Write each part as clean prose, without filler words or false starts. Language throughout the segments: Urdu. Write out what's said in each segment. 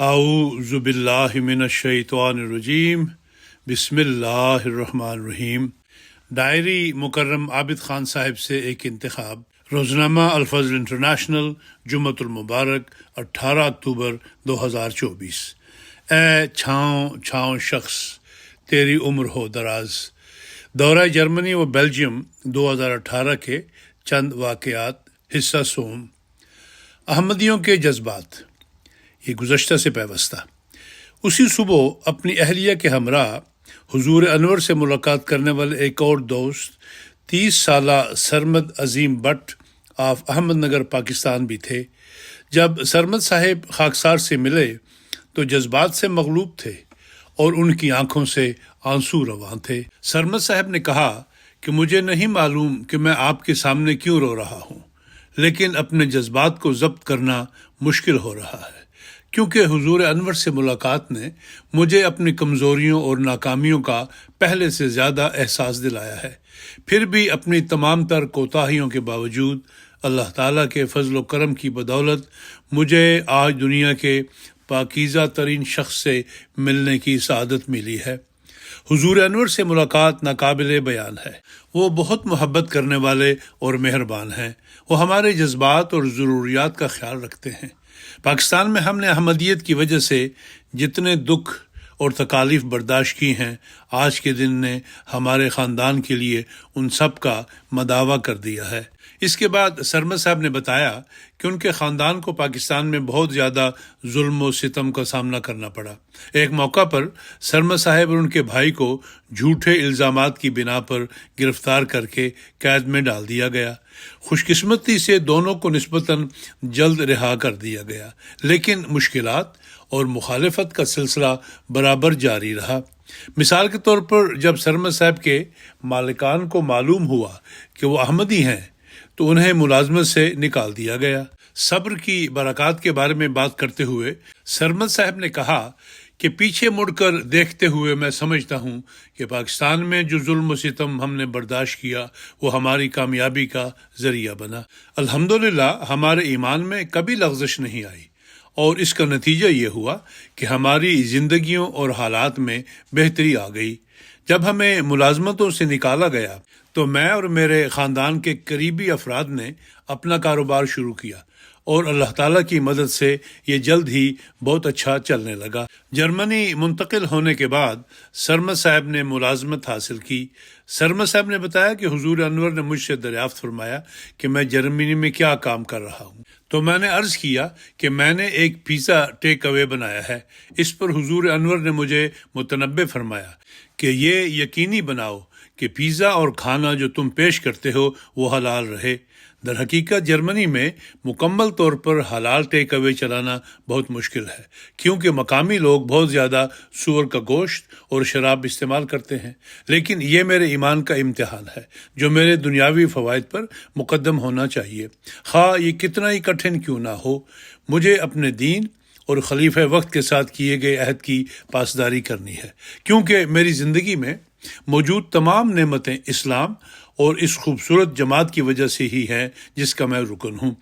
اعوذ باللہ من الشیطان الرجیم بسم اللہ الرحمن الرحیم۔ ڈائری مکرم عابد خان صاحب سے ایک انتخاب۔ روزنامہ الفضل انٹرنیشنل، جمعۃ المبارک، 18 اکتوبر 2024۔ اے چھاؤں شخص، تیری عمر ہو دراز۔ دورہ جرمنی و بیلجیم 2018 کے چند واقعات، حصہ سوم۔ احمدیوں کے جذبات، یہ گزشتہ سے پیوستہ۔ اسی صبح اپنی اہلیہ کے ہمراہ حضور انور سے ملاقات کرنے والے ایک اور دوست 30 سالہ سرمد عظیم بٹ آف احمد نگر پاکستان بھی تھے۔ جب سرمد صاحب خاکسار سے ملے تو جذبات سے مغلوب تھے اور ان کی آنکھوں سے آنسو رواں تھے۔ سرمد صاحب نے کہا کہ مجھے نہیں معلوم کہ میں آپ کے سامنے کیوں رو رہا ہوں، لیکن اپنے جذبات کو ضبط کرنا مشکل ہو رہا ہے، کیونکہ حضور انور سے ملاقات نے مجھے اپنی کمزوریوں اور ناکامیوں کا پہلے سے زیادہ احساس دلایا ہے۔ پھر بھی اپنی تمام تر کوتاہیوں کے باوجود اللہ تعالیٰ کے فضل و کرم کی بدولت مجھے آج دنیا کے پاکیزہ ترین شخص سے ملنے کی سعادت ملی ہے۔ حضور انور سے ملاقات ناقابل بیان ہے۔ وہ بہت محبت کرنے والے اور مہربان ہیں۔ وہ ہمارے جذبات اور ضروریات کا خیال رکھتے ہیں۔ پاکستان میں ہم نے احمدیت کی وجہ سے جتنے دکھ اور تکالیف برداشت کی ہیں، آج کے دن نے ہمارے خاندان کے لیے ان سب کا مداوع کر دیا ہے۔ اس کے بعد سرمد صاحب نے بتایا کہ ان کے خاندان کو پاکستان میں بہت زیادہ ظلم و ستم کا سامنا کرنا پڑا۔ ایک موقع پر سرمد صاحب اور ان کے بھائی کو جھوٹے الزامات کی بنا پر گرفتار کر کے قید میں ڈال دیا گیا۔ خوش قسمتی سے دونوں کو نسبتاً جلد رہا کر دیا گیا، لیکن مشکلات اور مخالفت کا سلسلہ برابر جاری رہا۔ مثال کے طور پر جب سرمد صاحب کے مالکان کو معلوم ہوا کہ وہ احمدی ہیں تو انہیں ملازمت سے نکال دیا گیا۔ صبر کی برکات کے بارے میں بات کرتے ہوئے سرمد صاحب نے کہا کہ پیچھے مڑ کر دیکھتے ہوئے میں سمجھتا ہوں کہ پاکستان میں جو ظلم و ستم ہم نے برداشت کیا وہ ہماری کامیابی کا ذریعہ بنا۔ الحمدللہ ہمارے ایمان میں کبھی لغزش نہیں آئی، اور اس کا نتیجہ یہ ہوا کہ ہماری زندگیوں اور حالات میں بہتری آ گئی۔ جب ہمیں ملازمتوں سے نکالا گیا تو میں اور میرے خاندان کے قریبی افراد نے اپنا کاروبار شروع کیا، اور اللہ تعالیٰ کی مدد سے یہ جلد ہی بہت اچھا چلنے لگا۔ جرمنی منتقل ہونے کے بعد سرمد صاحب نے ملازمت حاصل کی۔ سرمد صاحب نے بتایا کہ حضور انور نے مجھ سے دریافت فرمایا کہ میں جرمنی میں کیا کام کر رہا ہوں، تو میں نے عرض کیا کہ میں نے ایک پیزا ٹیک اوے بنایا ہے۔ اس پر حضور انور نے مجھے متنبہ فرمایا کہ یہ یقینی بناؤ کہ پیزا اور کھانا جو تم پیش کرتے ہو وہ حلال رہے۔ در حقیقت جرمنی میں مکمل طور پر حلال ٹیک اوے چلانا بہت مشکل ہے، کیونکہ مقامی لوگ بہت زیادہ سور کا گوشت اور شراب استعمال کرتے ہیں، لیکن یہ میرے ایمان کا امتحان ہے جو میرے دنیاوی فوائد پر مقدم ہونا چاہیے، خواہ یہ کتنا ہی کٹھن کیوں نہ ہو۔ مجھے اپنے دین اور خلیفہ وقت کے ساتھ کیے گئے عہد کی پاسداری کرنی ہے، کیونکہ میری زندگی میں موجود تمام نعمتیں اسلام اور اس خوبصورت جماعت کی وجہ سے ہی ہیں جس کا میں رکن ہوں۔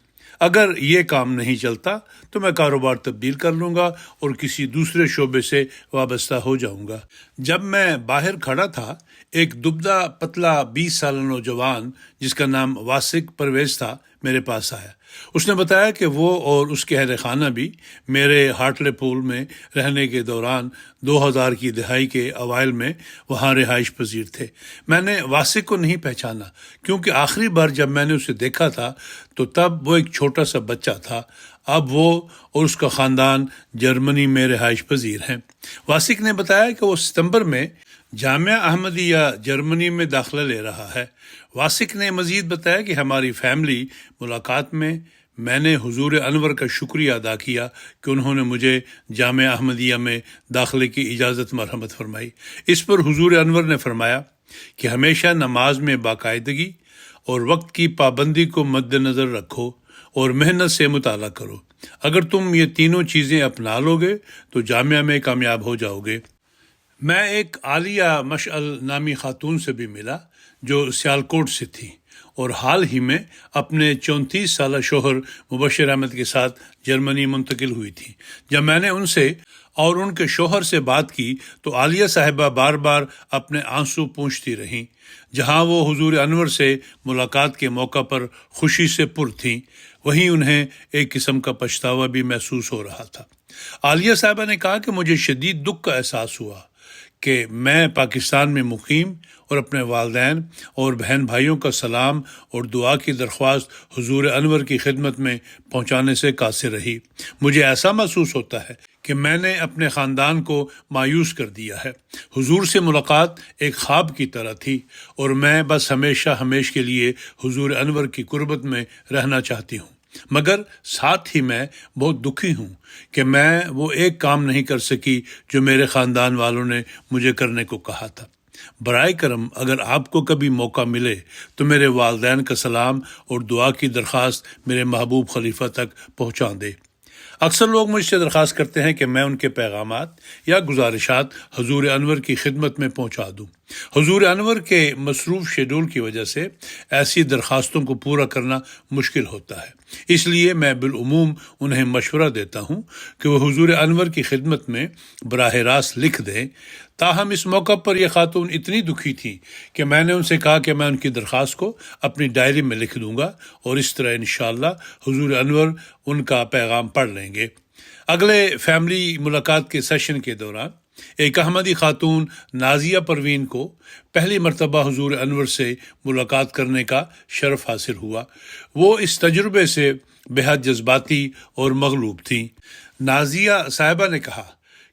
اگر یہ کام نہیں چلتا تو میں کاروبار تبدیل کر لوں گا اور کسی دوسرے شعبے سے وابستہ ہو جاؤں گا۔ جب میں باہر کھڑا تھا، ایک دبلا پتلا 20 سالہ نوجوان جس کا نام واسق پرویز تھا میرے پاس آیا۔ اس نے بتایا کہ وہ اور اس کے اہل خانہ بھی میرے ہارٹلے پول میں رہنے کے دوران 2000 کی دہائی کے اوائل میں وہاں رہائش پذیر تھے۔ میں نے واسق کو نہیں پہچانا، کیونکہ آخری بار جب میں نے اسے دیکھا تھا تو تب وہ ایک چھوٹا سا بچہ تھا۔ اب وہ اور اس کا خاندان جرمنی میں رہائش پذیر ہیں۔ واسق نے بتایا کہ وہ ستمبر میں جامعہ احمدیہ جرمنی میں داخلہ لے رہا ہے۔ واسق نے مزید بتایا کہ ہماری فیملی ملاقات میں نے حضور انور کا شکریہ ادا کیا کہ انہوں نے مجھے جامعہ احمدیہ میں داخلے کی اجازت مرحمت فرمائی۔ اس پر حضور انور نے فرمایا کہ ہمیشہ نماز میں باقاعدگی اور وقت کی پابندی کو مد نظر رکھو اور محنت سے مطالعہ کرو۔ اگر تم یہ تینوں چیزیں اپنا لو گے تو جامعہ میں کامیاب ہو جاؤ گے۔ میں ایک عالیہ مشعل نامی خاتون سے بھی ملا جو سیالکوٹ سے تھی، اور حال ہی میں اپنے 34 سالہ شوہر مبشر احمد کے ساتھ جرمنی منتقل ہوئی تھیں۔ جب میں نے ان سے اور ان کے شوہر سے بات کی تو عالیہ صاحبہ بار بار اپنے آنسو پوچھتی رہیں۔ جہاں وہ حضور انور سے ملاقات کے موقع پر خوشی سے پر تھیں، وہیں انہیں ایک قسم کا پچھتاوا بھی محسوس ہو رہا تھا۔ عالیہ صاحبہ نے کہا کہ مجھے شدید دکھ کا احساس ہوا کہ میں پاکستان میں مقیم اور اپنے والدین اور بہن بھائیوں کا سلام اور دعا کی درخواست حضور انور کی خدمت میں پہنچانے سے قاصر رہی۔ مجھے ایسا محسوس ہوتا ہے کہ میں نے اپنے خاندان کو مایوس کر دیا ہے۔ حضور سے ملاقات ایک خواب کی طرح تھی اور میں بس ہمیشہ ہمیش کے لیے حضور انور کی قربت میں رہنا چاہتی ہوں، مگر ساتھ ہی میں بہت دکھی ہوں کہ میں وہ ایک کام نہیں کر سکی جو میرے خاندان والوں نے مجھے کرنے کو کہا تھا۔ برائے کرم اگر آپ کو کبھی موقع ملے تو میرے والدین کا سلام اور دعا کی درخواست میرے محبوب خلیفہ تک پہنچا دے۔ اکثر لوگ مجھ سے درخواست کرتے ہیں کہ میں ان کے پیغامات یا گزارشات حضور انور کی خدمت میں پہنچا دوں۔ حضور انور کے مصروف شیڈول کی وجہ سے ایسی درخواستوں کو پورا کرنا مشکل ہوتا ہے، اس لیے میں بالعموم انہیں مشورہ دیتا ہوں کہ وہ حضور انور کی خدمت میں براہ راست لکھ دیں۔ تاہم اس موقع پر یہ خاتون اتنی دکھی تھی کہ میں نے ان سے کہا کہ میں ان کی درخواست کو اپنی ڈائری میں لکھ دوں گا اور اس طرح انشاءاللہ حضور انور ان کا پیغام پڑھ لیں گے۔ اگلے فیملی ملاقات کے سیشن کے دوران ایک احمدی خاتون نازیہ پروین کو پہلی مرتبہ حضور انور سے ملاقات کرنے کا شرف حاصل ہوا۔ وہ اس تجربے سے بے حد جذباتی اور مغلوب تھیں۔ نازیہ صاحبہ نے کہا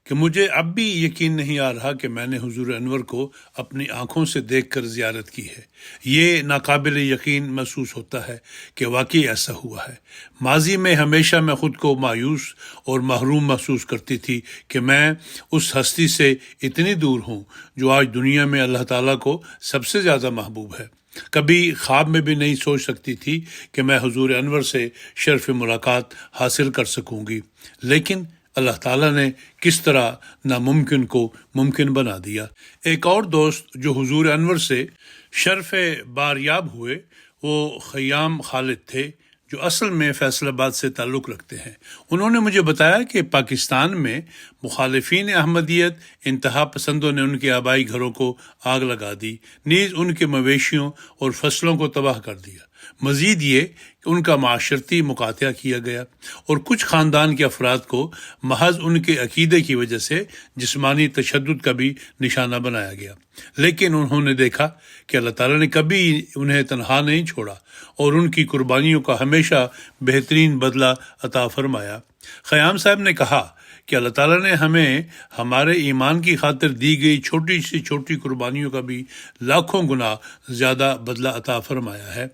کہ مجھے اب بھی یقین نہیں آ رہا کہ میں نے حضور انور کو اپنی آنکھوں سے دیکھ کر زیارت کی ہے۔ یہ ناقابل یقین محسوس ہوتا ہے کہ واقعی ایسا ہوا ہے۔ ماضی میں ہمیشہ میں خود کو مایوس اور محروم محسوس کرتی تھی کہ میں اس ہستی سے اتنی دور ہوں جو آج دنیا میں اللہ تعالیٰ کو سب سے زیادہ محبوب ہے۔ کبھی خواب میں بھی نہیں سوچ سکتی تھی کہ میں حضور انور سے شرف ملاقات حاصل کر سکوں گی، لیکن اللہ تعالیٰ نے کس طرح ناممکن کو ممکن بنا دیا۔ ایک اور دوست جو حضور انور سے شرف باریاب ہوئے وہ خیام خالد تھے، جو اصل میں فیصل آباد سے تعلق رکھتے ہیں۔ انہوں نے مجھے بتایا کہ پاکستان میں مخالفین احمدیت انتہا پسندوں نے ان کے آبائی گھروں کو آگ لگا دی، نیز ان کے مویشیوں اور فصلوں کو تباہ کر دیا۔ مزید یہ کہ ان کا معاشرتی مقاطعہ کیا گیا اور کچھ خاندان کے افراد کو محض ان کے عقیدے کی وجہ سے جسمانی تشدد کا بھی نشانہ بنایا گیا، لیکن انہوں نے دیکھا کہ اللہ تعالیٰ نے کبھی انہیں تنہا نہیں چھوڑا اور ان کی قربانیوں کا ہمیشہ بہترین بدلہ عطا فرمایا۔ خیام صاحب نے کہا کہ اللہ تعالیٰ نے ہمیں ہمارے ایمان کی خاطر دی گئی چھوٹی سی چھوٹی قربانیوں کا بھی لاکھوں گنا زیادہ بدلہ عطا فرمایا ہے۔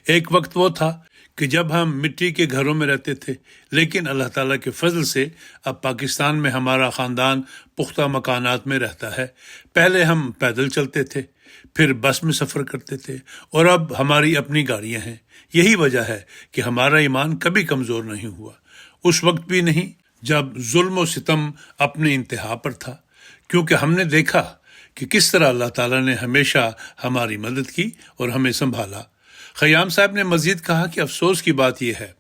ایک وقت وہ تھا کہ جب ہم مٹی کے گھروں میں رہتے تھے، لیکن اللہ تعالیٰ کے فضل سے اب پاکستان میں ہمارا خاندان پختہ مکانات میں رہتا ہے۔ پہلے ہم پیدل چلتے تھے، پھر بس میں سفر کرتے تھے، اور اب ہماری اپنی گاڑیاں ہیں۔ یہی وجہ ہے کہ ہمارا ایمان کبھی کمزور نہیں ہوا، اس وقت بھی نہیں جب ظلم و ستم اپنی انتہا پر تھا، کیونکہ ہم نے دیکھا کہ کس طرح اللہ تعالیٰ نے ہمیشہ ہماری مدد کی اور ہمیں سنبھالا۔ خیام صاحب نے مزید کہا کہ افسوس کی بات یہ ہے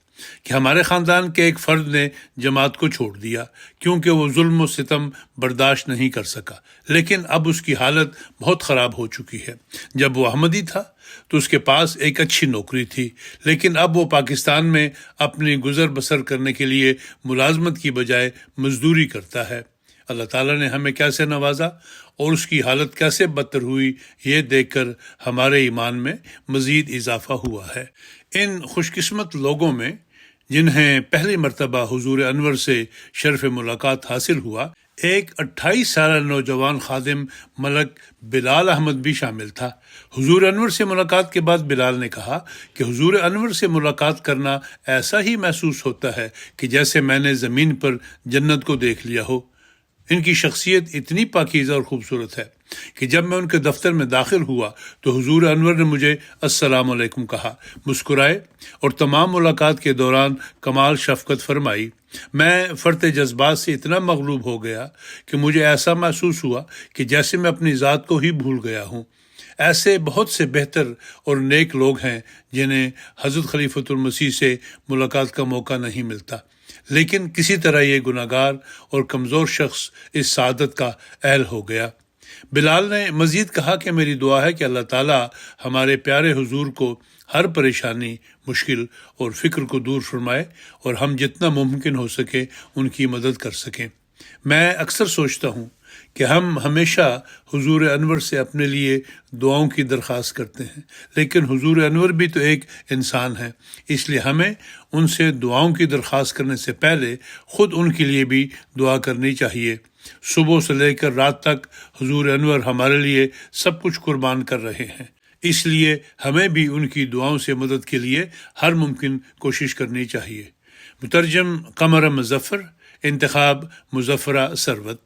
کہ ہمارے خاندان کے ایک فرد نے جماعت کو چھوڑ دیا کیونکہ وہ ظلم و ستم برداشت نہیں کر سکا، لیکن اب اس کی حالت بہت خراب ہو چکی ہے۔ جب وہ احمدی تھا تو اس کے پاس ایک اچھی نوکری تھی، لیکن اب وہ پاکستان میں اپنی گزر بسر کرنے کے لیے ملازمت کی بجائے مزدوری کرتا ہے۔ اللہ تعالیٰ نے ہمیں کیسے نوازا اور اس کی حالت کیسے بدتر ہوئی، یہ دیکھ کر ہمارے ایمان میں مزید اضافہ ہوا ہے۔ ان خوش قسمت لوگوں میں جنہیں پہلی مرتبہ حضور انور سے شرف ملاقات حاصل ہوا، ایک 28 سالہ نوجوان خادم ملک بلال احمد بھی شامل تھا۔ حضور انور سے ملاقات کے بعد بلال نے کہا کہ حضور انور سے ملاقات کرنا ایسا ہی محسوس ہوتا ہے کہ جیسے میں نے زمین پر جنت کو دیکھ لیا ہو۔ ان کی شخصیت اتنی پاکیزہ اور خوبصورت ہے کہ جب میں ان کے دفتر میں داخل ہوا تو حضور انور نے مجھے السلام علیکم کہا، مسکرائے اور تمام ملاقات کے دوران کمال شفقت فرمائی۔ میں فرط جذبات سے اتنا مغلوب ہو گیا کہ مجھے ایسا محسوس ہوا کہ جیسے میں اپنی ذات کو ہی بھول گیا ہوں۔ ایسے بہت سے بہتر اور نیک لوگ ہیں جنہیں حضرت خلیفۃ المسیح سے ملاقات کا موقع نہیں ملتا، لیکن کسی طرح یہ گناہگار اور کمزور شخص اس سعادت کا اہل ہو گیا۔ بلال نے مزید کہا کہ میری دعا ہے کہ اللہ تعالیٰ ہمارے پیارے حضور کو ہر پریشانی، مشکل اور فکر کو دور فرمائے اور ہم جتنا ممکن ہو سکے ان کی مدد کر سکیں۔ میں اکثر سوچتا ہوں کہ ہم ہمیشہ حضور انور سے اپنے لیے دعاؤں کی درخواست کرتے ہیں، لیکن حضور انور بھی تو ایک انسان ہے، اس لیے ہمیں ان سے دعاؤں کی درخواست کرنے سے پہلے خود ان کے لیے بھی دعا کرنی چاہیے۔ صبح سے لے کر رات تک حضور انور ہمارے لیے سب کچھ قربان کر رہے ہیں، اس لیے ہمیں بھی ان کی دعاؤں سے مدد کے لیے ہر ممکن کوشش کرنی چاہیے۔ مترجم قمر مظفر، انتخاب مظفرہ ثروت۔